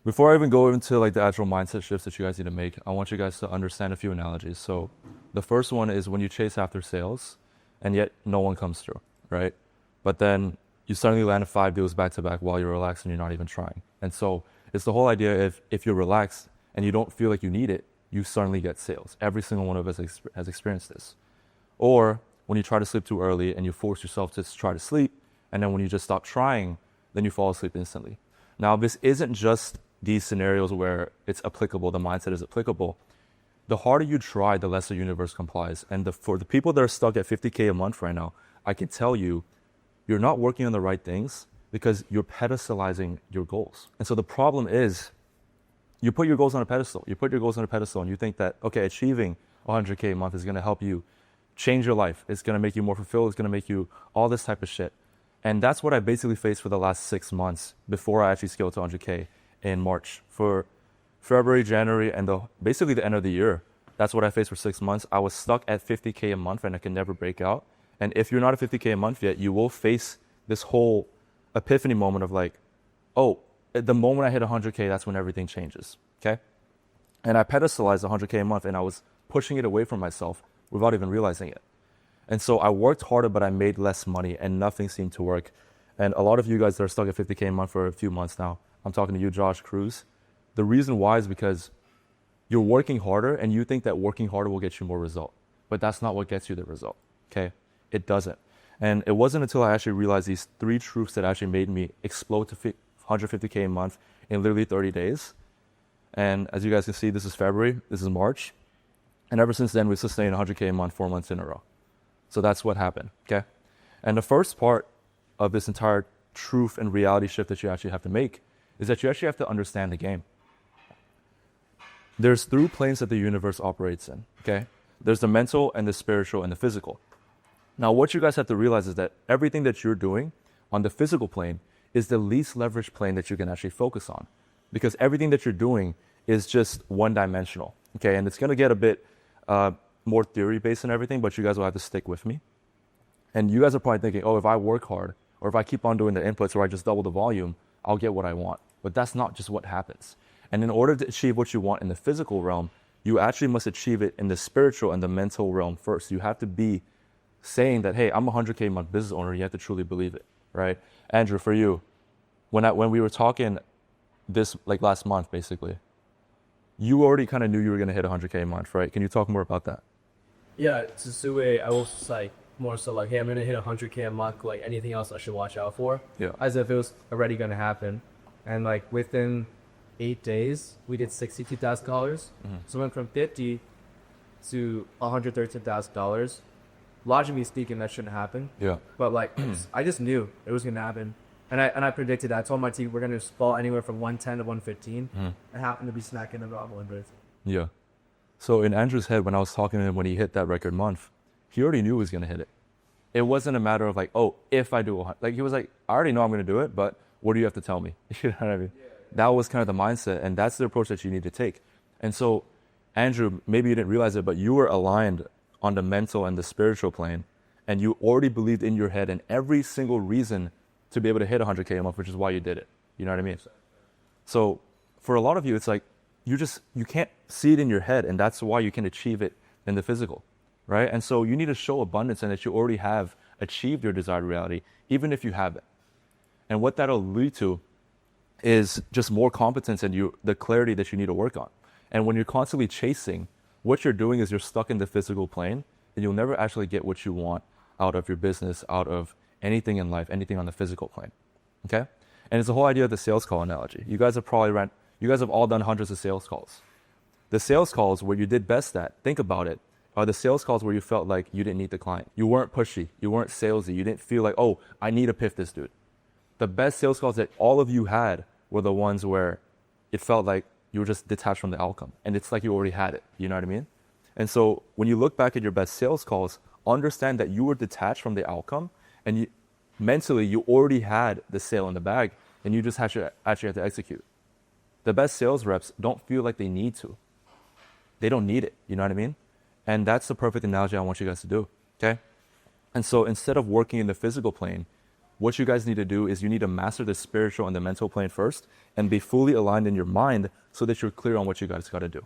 Before I even go into like the actual mindset shifts that you guys need to make, I want you guys to understand a few analogies. So the first one is when you chase after sales and yet no one comes through, right? But then you suddenly land 5 deals back to back while you're relaxed and you're not even trying. And so it's the whole idea if you're relaxed and you don't feel like you need it, you suddenly get sales. Every single one of us has experienced this. Or when you try to sleep too early and you force yourself to try to sleep, and then when you just stop trying, then you fall asleep instantly. Now, this isn't just these scenarios where it's applicable, the mindset is applicable. The harder you try, the less the universe complies. And for the people that are stuck at 50K a month right now, I can tell you, you're not working on the right things because you're pedestalizing your goals. And so the problem is, you put your goals on a pedestal. You put your goals on a pedestal and you think that, okay, achieving 100K a month is going to help you change your life. It's going to make you more fulfilled. It's going to make you all this type of shit. And that's what I basically faced for the last 6 months before I actually scaled to 100K in March. For February, January, and basically the end of the year, that's what I faced for 6 months. I was stuck at 50K a month and I could never break out. And if you're not at 50K a month yet, you will face this whole epiphany moment of like, oh, the moment I hit 100K, that's when everything changes, okay? And I pedestalized 100K a month and I was pushing it away from myself without even realizing it. And so I worked harder, but I made less money and nothing seemed to work. And a lot of you guys that are stuck at 50K a month for a few months now, I'm talking to you, Josh, Cruz. The reason why is because you're working harder and you think that working harder will get you more result. But that's not what gets you the result, okay? It doesn't. And it wasn't until I actually realized these 3 truths that actually made me explode to 150K a month in literally 30 days. And as you guys can see, this is February, this is March. And ever since then, we've sustained 100K a month 4 months in a row. So that's what happened, okay? And the first part of this entire truth and reality shift that you actually have to make is that you actually have to understand the game. There's 3 planes that the universe operates in, okay? There's the mental and the spiritual and the physical. Now, what you guys have to realize is that everything that you're doing on the physical plane is the least leveraged plane that you can actually focus on, because everything that you're doing is just one-dimensional, okay? And it's going to get a bit more theory-based and everything, but you guys will have to stick with me. And you guys are probably thinking, oh, if I work hard or if I keep on doing the inputs or I just double the volume, I'll get what I want. But that's not just what happens. And in order to achieve what you want in the physical realm, you actually must achieve it in the spiritual and the mental realm first. You have to be saying that, hey, I'm a 100K a month business owner. You have to truly believe it, right? Andrew, for you, when we were talking this like last month, basically, you already kind of knew you were going to hit 100K a month, right? Can you talk more about that? Yeah, to Sue, I was like more so like, hey, I'm gonna hit 100K a month. Like anything else, I should watch out for. Yeah. As if it was already gonna happen, and like within 8 days, we did $62,000. So we went from 50 to $113,000. Logically speaking, that shouldn't happen. Yeah. But like, I just knew it was gonna happen, and I predicted that. I told my team we're gonna fall anywhere from 110 to 115. It happened to be smacking the bottom line. Yeah. So in Andrew's head, when I was talking to him when he hit that record month, he already knew he was going to hit it. It wasn't a matter of like, oh, if I do 100. Like he was like, I already know I'm going to do it, but what do you have to tell me? You know what I mean? Yeah. That was kind of the mindset, and that's the approach that you need to take. And so, Andrew, maybe you didn't realize it, but you were aligned on the mental and the spiritual plane, and you already believed in your head in every single reason to be able to hit 100K a month, which is why you did it. You know what I mean? So for a lot of you, it's like, you can't see it in your head, and that's why you can achieve it in the physical, right? And so you need to show abundance and that you already have achieved your desired reality, even if you haven't. And what that'll lead to is just more competence and the clarity that you need to work on. And when you're constantly chasing, what you're doing is you're stuck in the physical plane, and you'll never actually get what you want out of your business, out of anything in life, anything on the physical plane, okay? And it's the whole idea of the sales call analogy. You guys have all done hundreds of sales calls. The sales calls where you did best at, think about it, are the sales calls where you felt like you didn't need the client. You weren't pushy. You weren't salesy. You didn't feel like, oh, I need to piff this dude. The best sales calls that all of you had were the ones where it felt like you were just detached from the outcome. And it's like you already had it. You know what I mean? And so when you look back at your best sales calls, understand that you were detached from the outcome, and mentally you already had the sale in the bag, and you just actually have to execute. The best sales reps don't feel like they need to. They don't need it, you know what I mean? And that's the perfect analogy I want you guys to do, okay? And so instead of working in the physical plane, what you guys need to do is you need to master the spiritual and the mental plane first and be fully aligned in your mind so that you're clear on what you guys got to do.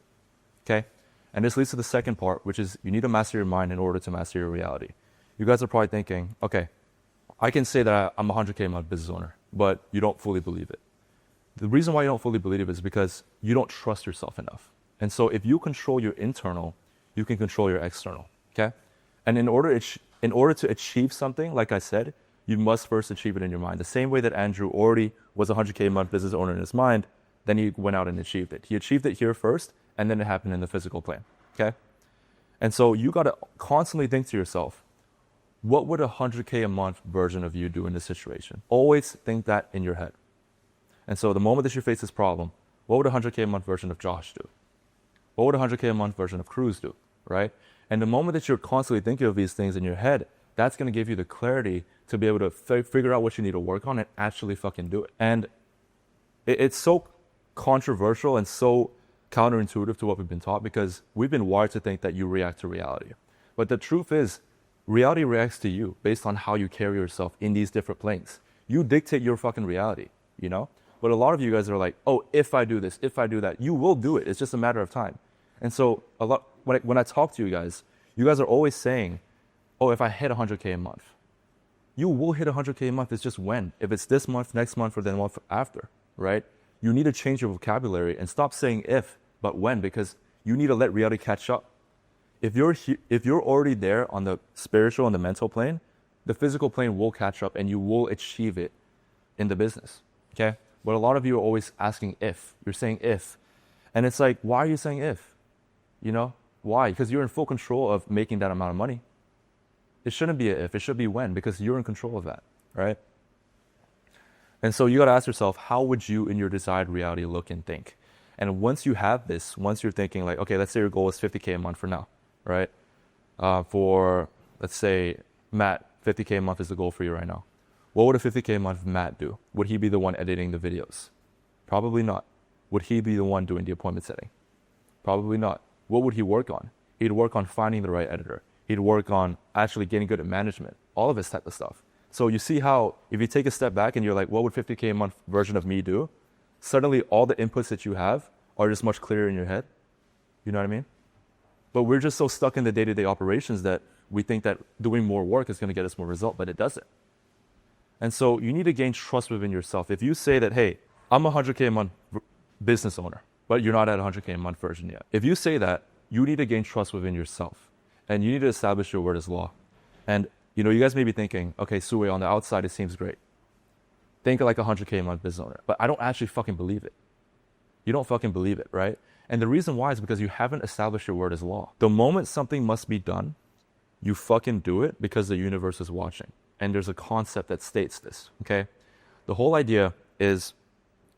Okay? And this leads to the second part, which is you need to master your mind in order to master your reality. You guys are probably thinking, okay, I can say that I'm a 100K a month business owner, but you don't fully believe it. The reason why you don't fully believe it is because you don't trust yourself enough. And so if you control your internal, you can control your external, okay? And in order to achieve something, like I said, you must first achieve it in your mind. The same way that Andrew already was a 100K a month business owner in his mind, then he went out and achieved it. He achieved it here first, and then it happened in the physical plane, okay? And so you got to constantly think to yourself, what would a 100K a month version of you do in this situation? Always think that in your head. And so the moment that you face this problem, what would a 100K a month version of Josh do? What would a 100K a month version of Cruz do, right? And the moment that you're constantly thinking of these things in your head, that's going to give you the clarity to be able to figure out what you need to work on and actually fucking do it. And it's so controversial and so counterintuitive to what we've been taught because we've been wired to think that you react to reality. But the truth is, reality reacts to you based on how you carry yourself in these different planes. You dictate your fucking reality, you know? But a lot of you guys are like, oh, if I do this, if I do that, you will do it. It's just a matter of time. And so when I talk to you guys are always saying, oh, if I hit 100K a month, you will hit 100K a month. It's just when. If it's this month, next month, or the month after, right? You need to change your vocabulary and stop saying if, but when, because you need to let reality catch up. If you're already there on the spiritual and the mental plane, the physical plane will catch up and you will achieve it in the business, okay? But a lot of you are always asking if. You're saying if. And it's like, why are you saying if? You know? Why? Because you're in full control of making that amount of money. It shouldn't be a if. It should be when, because you're in control of that, right? And so you got to ask yourself, how would you in your desired reality look and think? And once you have this, once you're thinking like, okay, let's say your goal is 50K a month for now, right? For, let's say, Matt, 50K a month is the goal for you right now. What would a 50K a month Matt do? Would he be the one editing the videos? Probably not. Would he be the one doing the appointment setting? Probably not. What would he work on? He'd work on finding the right editor. He'd work on actually getting good at management, all of this type of stuff. So you see how if you take a step back and you're like, what would 50K a month version of me do? Suddenly all the inputs that you have are just much clearer in your head. You know what I mean? But we're just so stuck in the day-to-day operations that we think that doing more work is going to get us more result, but it doesn't. And so you need to gain trust within yourself. If you say that, hey, I'm a 100K a month business owner, but you're not at a 100K a month version yet. If you say that, you need to gain trust within yourself. And you need to establish your word as law. And, you know, you guys may be thinking, okay, Sue, on the outside, it seems great. Think like a 100K a month business owner. But I don't actually fucking believe it. You don't fucking believe it, right? And the reason why is because you haven't established your word as law. The moment something must be done, you fucking do it because the universe is watching. And there's a concept that states this, okay? The whole idea is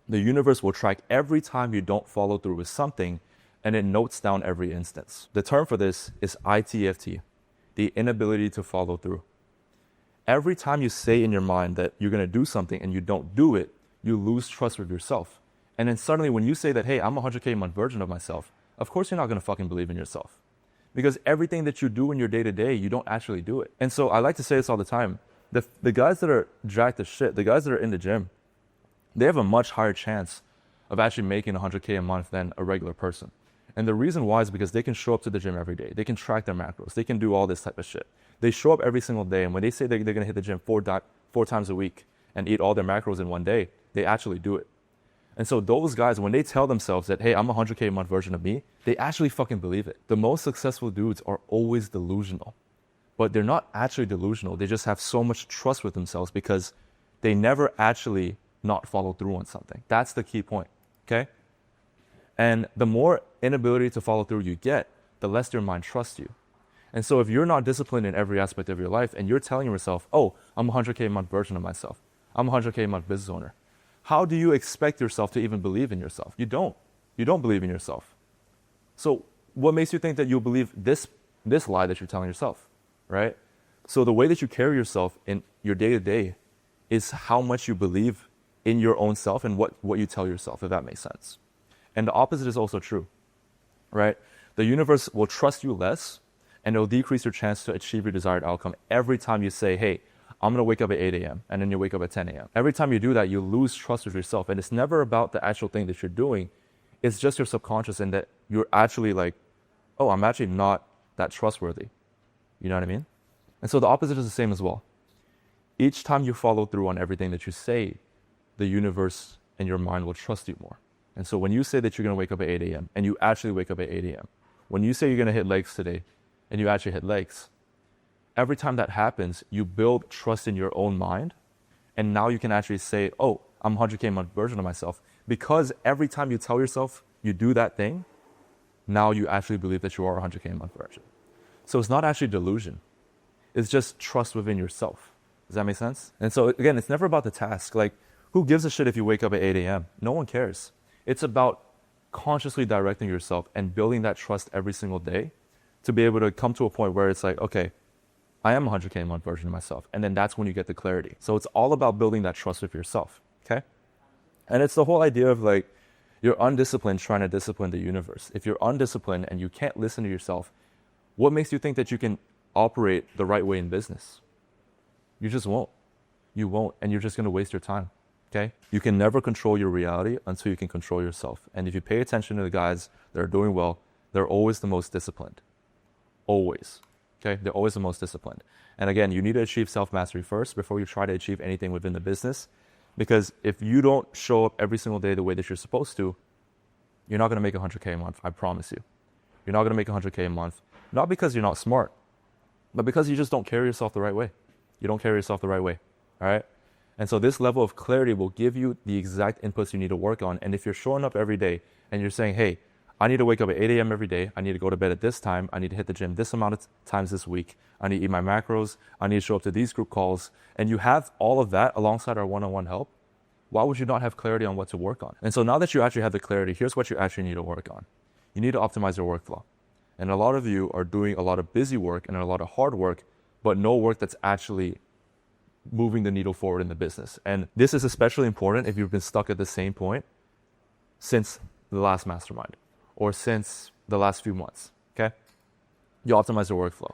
the universe will track every time you don't follow through with something, and it notes down every instance. The term for this is ITFT, the inability to follow through. Every time you say in your mind that you're going to do something and you don't do it, you lose trust with yourself. And then suddenly when you say that, hey, I'm a 100K a month version of myself, of course you're not going to fucking believe in yourself. Because everything that you do in your day-to-day, you don't actually do it. And so I like to say this all the time. The guys that are jacked as shit, the guys that are in the gym, they have a much higher chance of actually making 100K a month than a regular person. And the reason why is because they can show up to the gym every day. They can track their macros. They can do all this type of shit. They show up every single day. And when they say they're going to hit the gym four times a week and eat all their macros in one day, they actually do it. And so those guys, when they tell themselves that, hey, I'm a 100K a month version of me, they actually fucking believe it. The most successful dudes are always delusional. But they're not actually delusional. They just have so much trust with themselves because they never actually not follow through on something. That's the key point, okay? And the more inability to follow through you get, the less your mind trusts you. And so if you're not disciplined in every aspect of your life and you're telling yourself, oh, I'm a 100K a month version of myself. I'm a 100K a month business owner. How do you expect yourself to even believe in yourself? You don't. You don't believe in yourself. So what makes you think that you'll believe this lie that you're telling yourself, right? So the way that you carry yourself in your day-to-day is how much you believe in your own self and what you tell yourself, if that makes sense. And the opposite is also true, right? The universe will trust you less and it'll decrease your chance to achieve your desired outcome every time you say, hey, I'm going to wake up at 8 a.m. and then you wake up at 10 a.m. Every time you do that, you lose trust with yourself. And it's never about the actual thing that you're doing. It's just your subconscious and that you're actually like, oh, I'm actually not that trustworthy. You know what I mean? And so the opposite is the same as well. Each time you follow through on everything that you say, the universe and your mind will trust you more. And so when you say that you're going to wake up at 8 a.m. and you actually wake up at 8 a.m., when you say you're going to hit legs today and you actually hit legs, every time that happens, you build trust in your own mind. And now you can actually say, oh, I'm 100K a month version of myself. Because every time you tell yourself you do that thing, now you actually believe that you are 100K a month version. So it's not actually delusion. It's just trust within yourself. Does that make sense? And so again, it's never about the task. Like, who gives a shit if you wake up at 8 a.m.? No one cares. It's about consciously directing yourself and building that trust every single day to be able to come to a point where it's like, okay, I am a 100K a month version of myself. And then that's when you get the clarity. So it's all about building that trust with yourself, okay? And it's the whole idea of like, you're undisciplined trying to discipline the universe. If you're undisciplined and you can't listen to yourself, what makes you think that you can operate the right way in business? You just won't. You won't, and you're just going to waste your time, okay? You can never control your reality until you can control yourself. And if you pay attention to the guys that are doing well, they're always the most disciplined. Always. Okay, they're always the most disciplined. And again, you need to achieve self-mastery first before you try to achieve anything within the business. Because if you don't show up every single day the way that you're supposed to, you're not going to make 100K a month, I promise you. You're not going to make 100K a month, not because you're not smart, but because you just don't carry yourself the right way. You don't carry yourself the right way, all right? And so this level of clarity will give you the exact inputs you need to work on. And if you're showing up every day and you're saying, hey, I need to wake up at 8 a.m. every day. I need to go to bed at this time. I need to hit the gym this amount of times this week. I need to eat my macros. I need to show up to these group calls. And you have all of that alongside our one-on-one help. Why would you not have clarity on what to work on? And so now that you actually have the clarity, here's what you actually need to work on. You need to optimize your workflow. And a lot of you are doing a lot of busy work and a lot of hard work, but no work that's actually moving the needle forward in the business. And this is especially important if you've been stuck at the same point since the last mastermind, or since the last few months, okay? You optimize your workflow.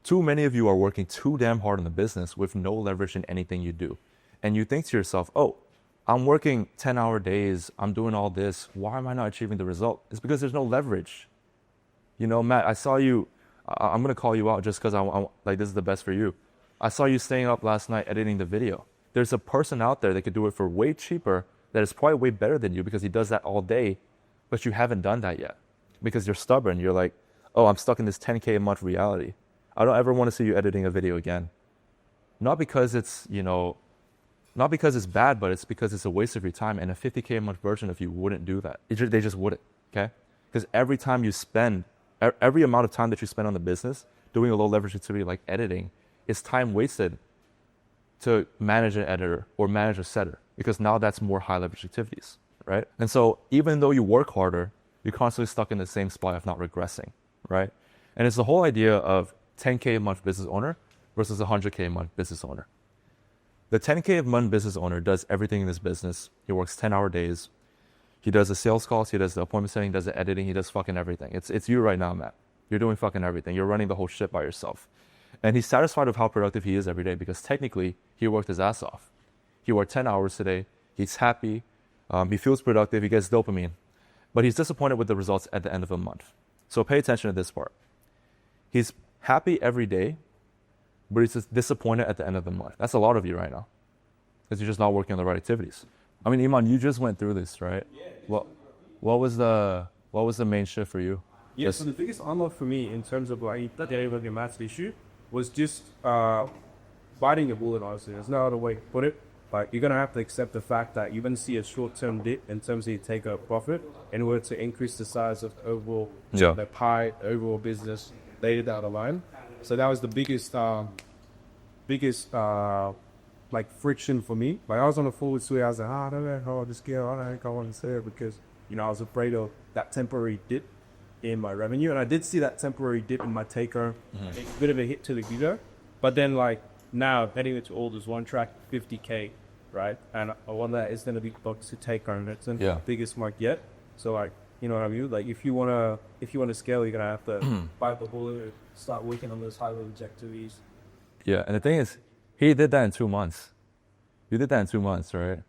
Too many of you are working too damn hard in the business with no leverage in anything you do. And you think to yourself, oh, I'm working 10-hour days, I'm doing all this, why am I not achieving the result? It's because there's no leverage. You know, Matt, I saw you, I'm gonna call you out just because I like this is the best for you. I saw you staying up last night editing the video. There's a person out there that could do it for way cheaper that is probably way better than you because he does that all day. But you haven't done that yet because you're stubborn. You're like, oh, I'm stuck in this 10K a month reality. I don't ever want to see you editing a video again. Not because it's, not because it's bad, but it's because it's a waste of your time. And a 50K a month version of you wouldn't do that. They just wouldn't, okay? Because every time you spend, every amount of time that you spend on the business doing a low leverage activity like editing is time wasted to manage an editor or manage a setter because now that's more high leverage activities. Right? And so even though you work harder, you're constantly stuck in the same spot of not regressing, right? And it's the whole idea of 10K a month business owner versus a 100K a month business owner. The 10K a month business owner does everything in this business. He works 10-hour days. He does the sales calls. He does the appointment setting. He does the editing. He does fucking everything. It's you right now, Matt. You're doing fucking everything. You're running the whole shit by yourself. And he's satisfied with how productive he is every day because technically he worked his ass off. He worked 10 hours today. He's happy. He feels productive, he gets dopamine, but he's disappointed with the results at the end of a month. So pay attention to this part. He's happy every day, but he's just disappointed at the end of the month. That's a lot of you right now, because you're just not working on the right activities. I mean, Iman, you just went through this, right? Yeah. What was the main shift for you? Yeah, so the biggest unlock for me in terms of like dealing with your maths issue was just biting a bullet, honestly. There's no other way to put it. Like, you're going to have to accept the fact that you're going to see a short-term dip in terms of you take a profit in order to increase the size of the overall the pie, the overall business later down the line. So that was the biggest like friction for me. Like, I was on the forward swing. I was like, I don't know how to scale. I don't think I want to say it because, I was afraid of that temporary dip in my revenue. And I did see that temporary dip in my take home, a bit of a hit to the ego. But then, like, now heading into all this one track 50K, right? And I want that it's gonna be box to take home. That's the biggest mark yet. So like, you know what I mean? Like if you wanna scale, you're gonna have to bite the bullet, start working on those high level objectives. Yeah, and the thing is, He did that in 2 months. You did that in 2 months, right?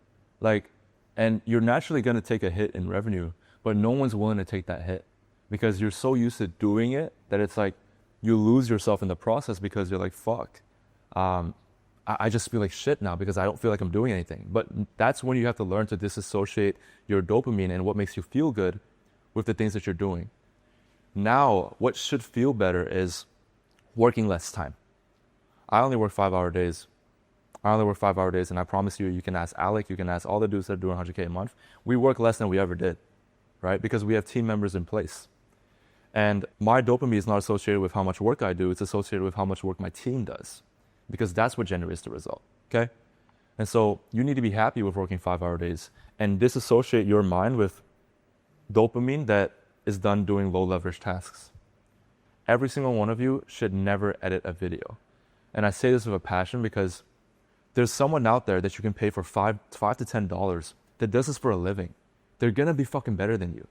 Like, and you're naturally going to take a hit in revenue, but no one's willing to take that hit because you're so used to doing it that it's like you lose yourself in the process because you're like, fuck. I just feel like shit now because I don't feel like I'm doing anything. But that's when you have to learn to disassociate your dopamine and what makes you feel good with the things that you're doing. Now, what should feel better is working less time. I only work 5-hour days. And I promise you, you can ask Alec, you can ask all the dudes that are doing 100K a month. We work less than we ever did, right? Because we have team members in place. And my dopamine is not associated with how much work I do. It's associated with how much work my team does, because that's what generates the result, okay? And so you need to be happy with working 5-hour days and disassociate your mind with dopamine that is done doing low leverage tasks. Every single one of you should never edit a video. And I say this with a passion because there's someone out there that you can pay for $5 to $10 that does this for a living. They're gonna be fucking better than you.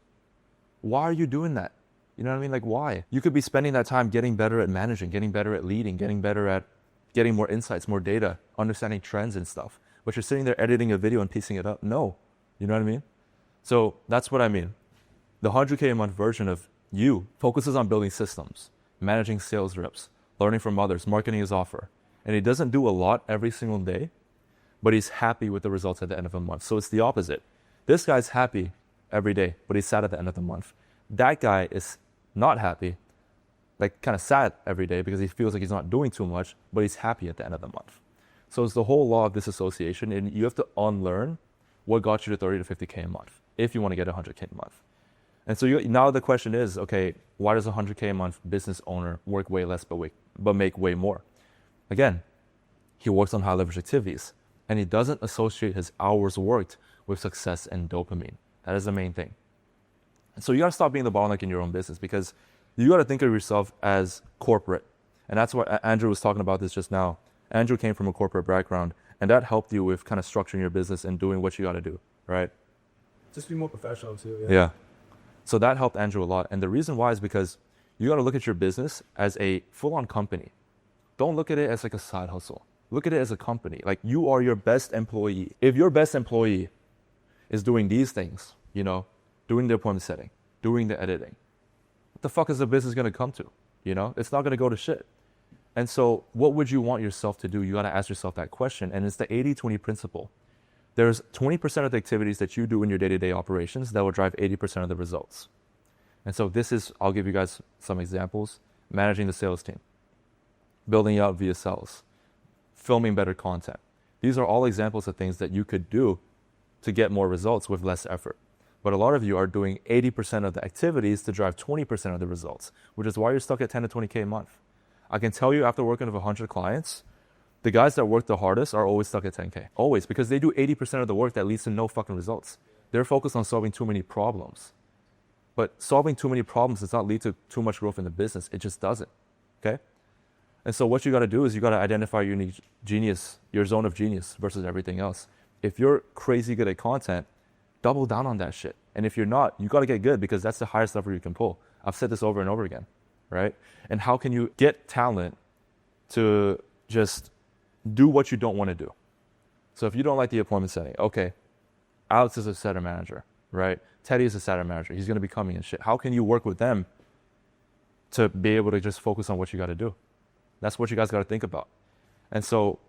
Why are you doing that? You know what I mean? Like, why? You could be spending that time getting better at managing, getting better at leading, getting better at getting more insights, more data, understanding trends and stuff. But you're sitting there editing a video and piecing it up. No. You know what I mean? So that's what I mean. The 100K a month version of you focuses on building systems, managing sales reps, learning from others, marketing his offer. And he doesn't do a lot every single day, but he's happy with the results at the end of the month. So it's the opposite. This guy's happy every day, but he's sad at the end of the month. That guy is not happy, like kind of sad every day because he feels like he's not doing too much, but he's happy at the end of the month. So it's the whole law of disassociation, and you have to unlearn what got you to 30 to 50K a month if you want to get 100K a month. And so now the question is, okay, why does a 100K a month business owner work way less but make way more? Again, he works on high leverage activities, and he doesn't associate his hours worked with success and dopamine. That is the main thing. And so you got to stop being the bottleneck in your own business, because you got to think of yourself as corporate. And that's what Andrew was talking about this just now. Andrew came from a corporate background, and that helped you with kind of structuring your business and doing what you got to do, right? Just be more professional too. Yeah. So that helped Andrew a lot. And the reason why is because you got to look at your business as a full-on company. Don't look at it as like a side hustle. Look at it as a company. Like, you are your best employee. If your best employee is doing these things, you know, doing the appointment setting, doing the editing, what the fuck is the business going to come to? You know, it's not going to go to shit. And so what would you want yourself to do? You got to ask yourself that question. And it's the 80-20 principle. There's 20% of the activities that you do in your day-to-day operations that will drive 80% of the results. And so this is, I'll give you guys some examples. Managing the sales team, building out VSLs, filming better content. These are all examples of things that you could do to get more results with less effort. But a lot of you are doing 80% of the activities to drive 20% of the results, which is why you're stuck at 10 to 20K a month. I can tell you, after working with 100 clients, the guys that work the hardest are always stuck at 10K. Always, because they do 80% of the work that leads to no fucking results. They're focused on solving too many problems. But solving too many problems does not lead to too much growth in the business. It just doesn't, okay? And so what you got to do is you got to identify your unique genius, your zone of genius versus everything else. If you're crazy good at content, double down on that shit. And if you're not, you got to get good, because that's the highest lever you can pull. I've said this over and over again, right? And how can you get talent to just do what you don't want to do? So if you don't like the appointment setting, okay, Alex is a setter manager, right? Teddy is a setter manager. He's going to be coming and shit. How can you work with them to be able to just focus on what you got to do? That's what you guys got to think about. And so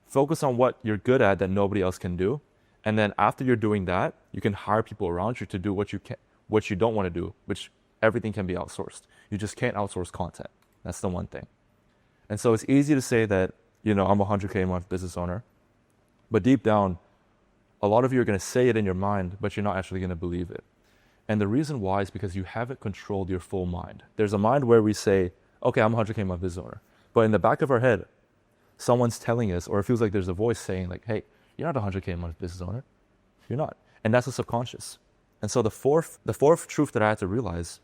focus on what you're good at that nobody else can do. And then after you're doing that, you can hire people around you to do what you don't want to do, which everything can be outsourced. You just can't outsource content. That's the one thing. And so it's easy to say that, you know, I'm a 100K a month business owner, but deep down, a lot of you are going to say it in your mind, but you're not actually going to believe it. And the reason why is because you haven't controlled your full mind. There's a mind where we say, okay, I'm a 100K a month business owner. But in the back of our head, someone's telling us, or it feels like there's a voice saying like, hey, you're not a 100K a month business owner. You're not. And that's the subconscious. And so the fourth truth that I had to realize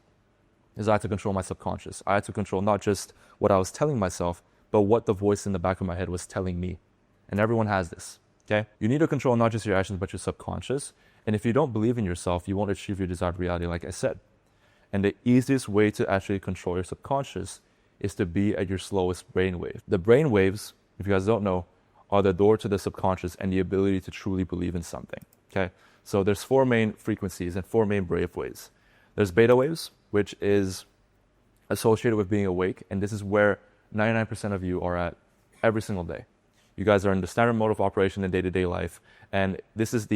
is I had to control my subconscious. I had to control not just what I was telling myself, but what the voice in the back of my head was telling me. And everyone has this, okay? You need to control not just your actions, but your subconscious. And if you don't believe in yourself, you won't achieve your desired reality, like I said. And the easiest way to actually control your subconscious is to be at your slowest brainwave. The brainwaves if you guys don't know, are the door to the subconscious and the ability to truly believe in something. Okay, so there's 4 main frequencies and 4 main brave waves. There's beta waves, which is associated with being awake, and this is where 99% of you are at every single day. You guys are in the standard mode of operation in day-to-day life, and this is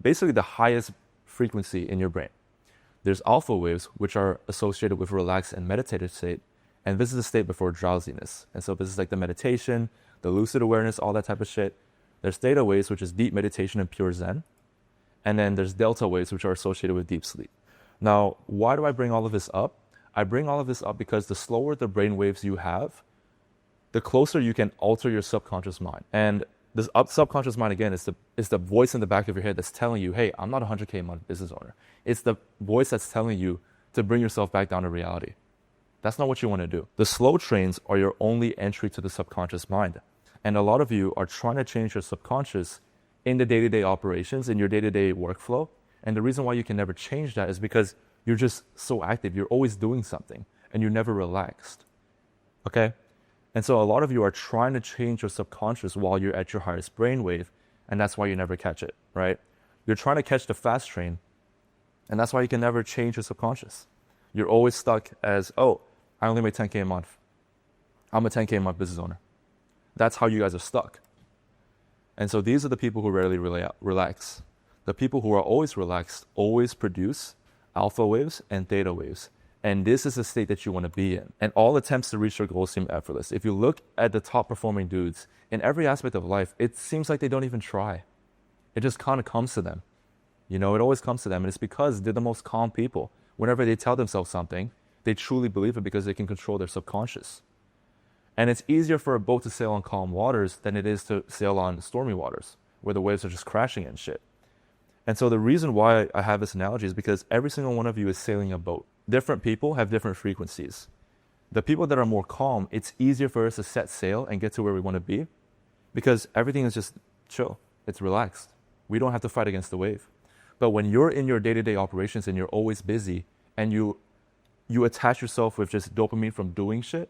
basically the highest frequency in your brain. There's alpha waves, which are associated with relaxed and meditative state, and this is the state before drowsiness. And so this is like the meditation, the lucid awareness, all that type of shit. There's theta waves, which is deep meditation and pure zen. And then there's delta waves, which are associated with deep sleep. Now, why do I bring all of this up? I bring all of this up because the slower the brain waves you have, the closer you can alter your subconscious mind. And this subconscious mind, again, is the voice in the back of your head that's telling you, hey, I'm not a 100K a month business owner. It's the voice that's telling you to bring yourself back down to reality. That's not what you want to do. The slow trains are your only entry to the subconscious mind. And a lot of you are trying to change your subconscious in the day-to-day operations, in your day-to-day workflow. And the reason why you can never change that is because you're just so active. You're always doing something and you're never relaxed. Okay? And so a lot of you are trying to change your subconscious while you're at your highest brainwave, and that's why you never catch it, right? You're trying to catch the fast train, and that's why you can never change your subconscious. You're always stuck as, oh, I only make 10K a month. I'm a 10K a month business owner. That's how you guys are stuck. And so these are the people who rarely relax. The people who are always relaxed always produce alpha waves and theta waves. And this is the state that you want to be in. And all attempts to reach your goals seem effortless. If you look at the top performing dudes in every aspect of life, it seems like they don't even try. It just kind of comes to them. You know, it always comes to them. And it's because they're the most calm people. Whenever they tell themselves something, they truly believe it because they can control their subconscious. And it's easier for a boat to sail on calm waters than it is to sail on stormy waters, where the waves are just crashing and shit. And so the reason why I have this analogy is because every single one of you is sailing a boat. Different people have different frequencies. The people that are more calm, it's easier for us to set sail and get to where we want to be because everything is just chill. It's relaxed. We don't have to fight against the wave. But when you're in your day-to-day operations and you're always busy and you attach yourself with just dopamine from doing shit,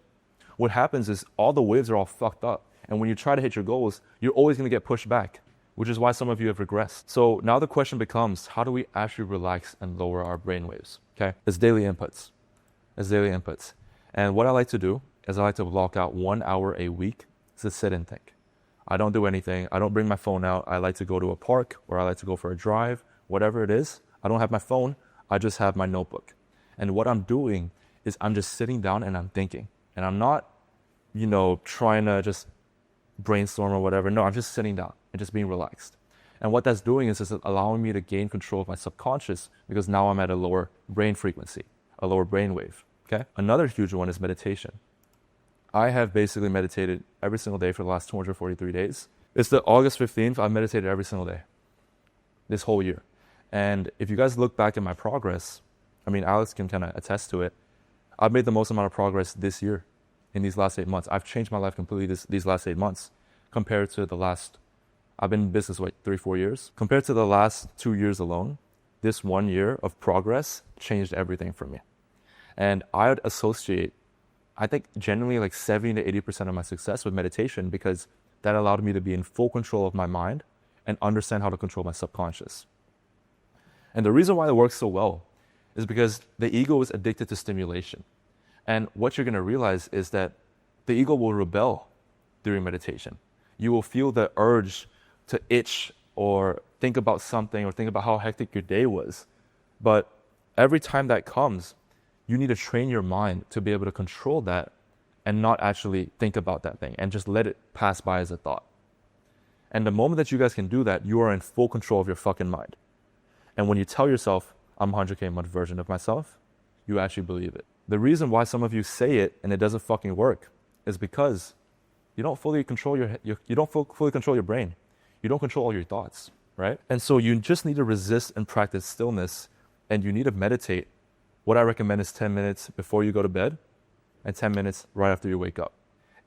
what happens is all the waves are all fucked up. And when you try to hit your goals, you're always going to get pushed back, which is why some of you have regressed. So now the question becomes, how do we actually relax and lower our brain waves? Okay, it's daily inputs. And what I like to do is I like to block out 1 hour a week to sit and think. I don't do anything. I don't bring my phone out. I like to go to a park or I like to go for a drive, whatever it is. I don't have my phone. I just have my notebook. And what I'm doing is I'm just sitting down and I'm thinking. And I'm not, trying to just brainstorm or whatever. No, I'm just sitting down and just being relaxed. And what that's doing is allowing me to gain control of my subconscious because now I'm at a lower brain frequency, a lower brain wave. Okay. Another huge one is meditation. I have basically meditated every single day for the last 243 days. It's the August 15th. I've meditated every single day this whole year. And if you guys look back at my progress, Alex can kind of attest to it. I've made the most amount of progress this year in these last 8 months. I've changed my life completely these last 8 months compared to I've been in business, 3-4 years. Compared to the last 2 years alone, this 1 year of progress changed everything for me. And I would associate, I think, genuinely like 70 to 80% of my success with meditation because that allowed me to be in full control of my mind and understand how to control my subconscious. And the reason why it works so well is because the ego is addicted to stimulation. And what you're going to realize is that the ego will rebel during meditation. You will feel the urge to itch or think about something or think about how hectic your day was. But every time that comes, you need to train your mind to be able to control that and not actually think about that thing and just let it pass by as a thought. And the moment that you guys can do that, you are in full control of your fucking mind. And when you tell yourself, I'm 100K a month version of myself, you actually believe it. The reason why some of you say it and it doesn't fucking work is because you don't fully control fully control your brain. You don't control all your thoughts, right? And so you just need to resist and practice stillness, and you need to meditate. What I recommend is 10 minutes before you go to bed and 10 minutes right after you wake up.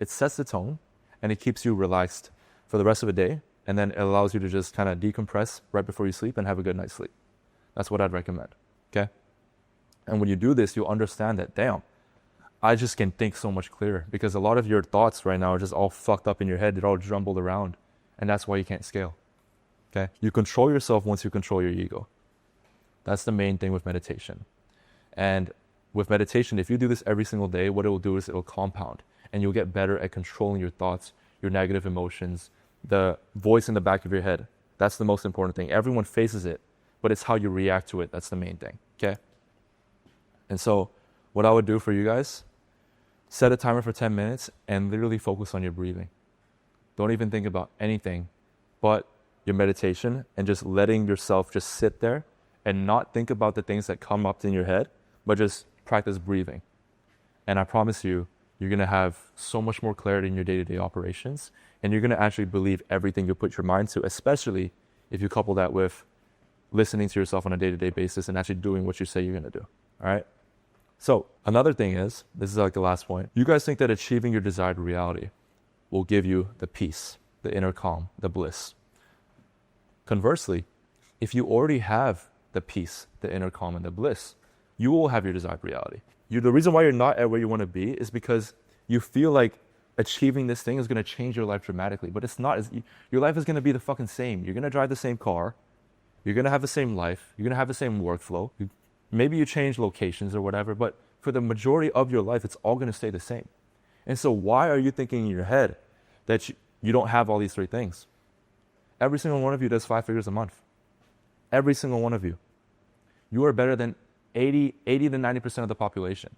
It sets the tone and it keeps you relaxed for the rest of the day, and then it allows you to just kind of decompress right before you sleep and have a good night's sleep. That's what I'd recommend, okay? And when you do this, you'll understand that, damn, I just can think so much clearer because a lot of your thoughts right now are just all fucked up in your head. They're all jumbled around. And that's why you can't scale. Okay? You control yourself once you control your ego. That's the main thing with meditation. And with meditation, if you do this every single day, what it will do is it will compound. And you'll get better at controlling your thoughts, your negative emotions, the voice in the back of your head. That's the most important thing. Everyone faces it, but it's how you react to it. That's the main thing. Okay? And so what I would do for you guys, set a timer for 10 minutes and literally focus on your breathing. Don't even think about anything but your meditation and just letting yourself just sit there and not think about the things that come up in your head, but just practice breathing. And I promise you, you're going to have so much more clarity in your day-to-day operations, and you're going to actually believe everything you put your mind to, especially if you couple that with listening to yourself on a day-to-day basis and actually doing what you say you're going to do. All right? So another thing is, this is like the last point, you guys think that achieving your desired reality will give you the peace, the inner calm, the bliss. Conversely, if you already have the peace, the inner calm, and the bliss, you will have your desired reality. The reason why you're not at where you want to be is because you feel like achieving this thing is going to change your life dramatically, but it's not. Your life is going to be the fucking same. You're going to drive the same car. You're going to have the same life. You're going to have the same workflow. Maybe you change locations or whatever, but for the majority of your life, it's all going to stay the same. And so why are you thinking in your head that you don't have all these three things? Every single one of you does 5 figures a month. Every single one of you. You are better than 80 to 90% of the population.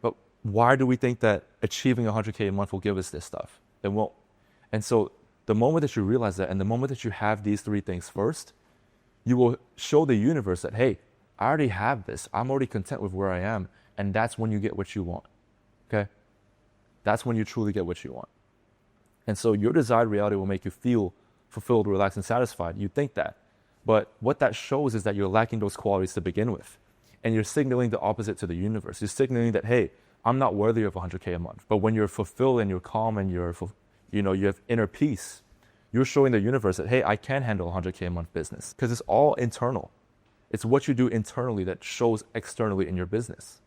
But why do we think that achieving 100K a month will give us this stuff? It won't. And so the moment that you realize that and the moment that you have these three things first, you will show the universe that, hey, I already have this. I'm already content with where I am. And that's when you get what you want. Okay? That's when you truly get what you want. And so your desired reality will make you feel fulfilled, relaxed, and satisfied. You think that. But what that shows is that you're lacking those qualities to begin with. And you're signaling the opposite to the universe. You're signaling that, hey, I'm not worthy of 100K a month. But when you're fulfilled and you're calm and you have inner peace, you're showing the universe that, hey, I can handle 100K a month business. Because it's all internal. It's what you do internally that shows externally in your business.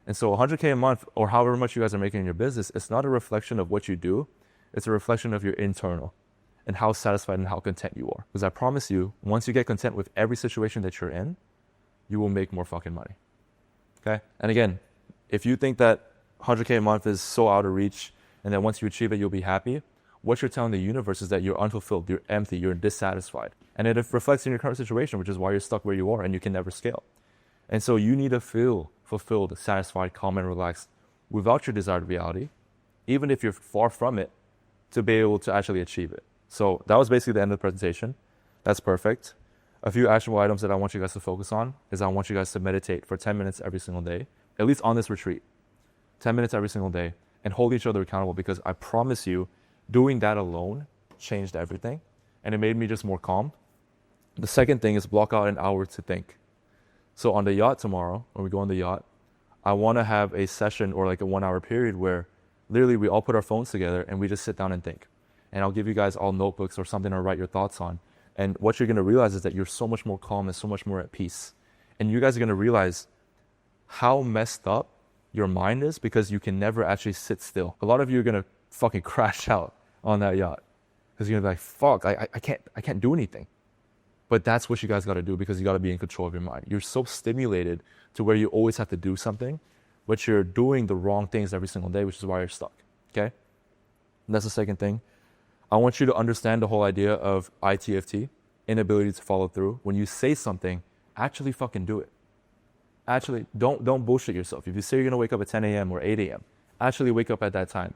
And so 100K a month or however much you guys are making in your business, it's not a reflection of what you do. It's a reflection of your internal and how satisfied and how content you are. Because I promise you, once you get content with every situation that you're in, you will make more fucking money. Okay? And again, if you think that 100K a month is so out of reach and that once you achieve it, you'll be happy, what you're telling the universe is that you're unfulfilled, you're empty, you're dissatisfied. And it reflects in your current situation, which is why you're stuck where you are and you can never scale. And so you need to feel fulfilled, satisfied, calm, and relaxed without your desired reality, even if you're far from it, to be able to actually achieve it. So that was basically the end of the presentation. That's perfect. A few actionable items that I want you guys to focus on is I want you guys to meditate for 10 minutes every single day, at least on this retreat. 10 minutes every single day, and hold each other accountable, because I promise you, doing that alone changed everything, and it made me just more calm. The second thing is block out an hour to think. So on the yacht tomorrow, when we go on the yacht, I want to have a session or like a 1 hour period where literally we all put our phones together and we just sit down and think. And I'll give you guys all notebooks or something to write your thoughts on. And what you're going to realize is that you're so much more calm and so much more at peace. And you guys are going to realize how messed up your mind is because you can never actually sit still. A lot of you are going to fucking crash out on that yacht because you're going to be like, fuck, I can't do anything. But that's what you guys got to do, because you got to be in control of your mind. You're so stimulated to where you always have to do something, but you're doing the wrong things every single day, which is why you're stuck. Okay? And that's the second thing. I want you to understand the whole idea of ITFT, inability to follow through. When you say something, actually fucking do it. Actually, don't bullshit yourself. If you say you're going to wake up at 10 a.m. or 8 a.m., actually wake up at that time.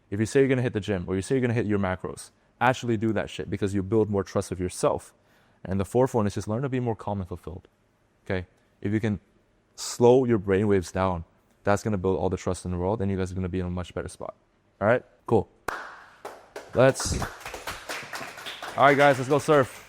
If you say you're going to hit the gym or you say you're going to hit your macros, actually do that shit, because you build more trust with yourself. And the fourth one is just learn to be more calm and fulfilled. Okay? If you can slow your brainwaves down, that's going to build all the trust in the world, and you guys are going to be in a much better spot. All right? Cool. All right, guys, let's go surf.